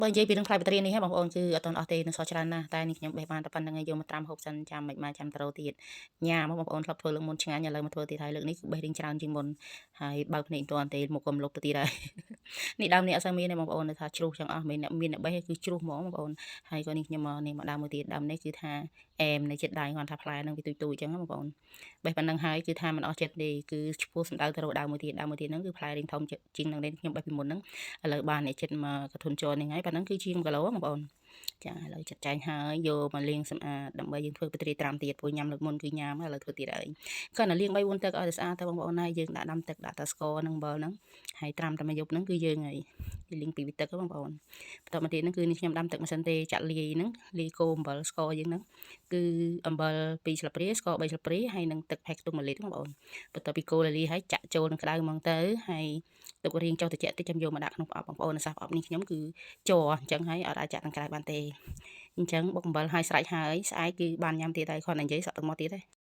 បើនិយាយពីរឿងផ្លែផ្ទ្រានេះហ៎បងប្អូនគឺអត់ទាន់អស់ទេនៅសល់ច្រើនណាស់តែនេះខ្ញុំបេះបានតែប៉ុណ្្នឹងឯងយកមកត្រាំហូបសិនចាំមិនបានចាំទៅរកទៀតញ៉ាំបងប្អូនធ្លាប់ធ្វើលើកមុនឆ្ងាញ់ឥឡូវមកធ្វើទៀតហើយលើកនេះគឺបេះរៀងច្រើនជាងមុនហើយបើកភ្នែកមិនទាន់ទេមកក៏មកលុបទៅទៀតហើយនេះដើមនេះអត់សូវមានទេបងប្អូននៅថាជ្រុះចឹងអស់មានអ្នកបេះគឺជ្រុះហ្មងបងប្អូនហើយក៏នេះខ្ញុំមកនេះមកដើមមួយទៀតដើមនេះគឺថាអែមនៅចិត្តដៃគាត់ថាផ្លែហ្នឹងវាទូចៗចឹងបងប្អូនបេះប៉ុណ្្នឹងហើយគឺថាមិនអស់ចិត្តទេគឺឈ្មោះសំដៅទៅរកដើមមួយទៀតហ្នឹងគឺផ្លែរៀងធំជាងនឹងនេះខ្ញុំបេះពីមុនហ្នឹងឥឡូវបានអ្នកចិត្តមកកធុនជ័រនេះហើយប៉ុណ្ណឹងគឺជា1គីឡូបងប្អូនចាឥឡូវចាត់ចែងហើយយកមកលាងសម្អាតដើម្បីយើងធ្វើពទ្រាត្រាំទៀតព្រោះញ៉ាំលើកមុនគឺញ៉ាំហើយឥឡូវធ្វើទៀតហើយគាត់ទៅលាង3 4ទឹកឲ្យតែស្អាតទៅបងប្អូនហើយយើងដាក់ដាំទឹកដាក់តែស្ករនិងអំបិលហ្នឹងហើយត្រាំតែមួយយប់ហ្នឹងគឺយើងហើយលាងពីទឹកបងប្អូនបន្តមកទៀតហ្នឹងគឺនេះខ្ញុំដាំទឹកមិនសិនទេចាក់លាយហ្នឹងលាយកូរអំបិលស្ករយើងហ្នឹងគឺអំបិល2ស្លាបព្រាស្ករ3ស្លាបព្រាហើយនឹងទឹកផេះខ្ទឹម1លីត្របងប្អូនបន្ទាប់ពីកូរលាយហើយចាក់ចូលនឹងក្តៅហ្មងទៅហើយទុករៀងចុះត្រជាក់តិចចាំយកមកដាក់ក្នុងប្រអប់បងប្អូនសាសប្រអប់នេះខ្ញុំគឺជ័រអញ្ចឹងហើយអត់អាចចាក់ខាងក្រៅបានទេអញ្ចឹងបុកអំបិលហើយស្រេចហើយស្អែកគឺបានញ៉ាំទៀតហើយគ្រាន់តែនិយាយសក់ទឹកមាត់ទៀតទេ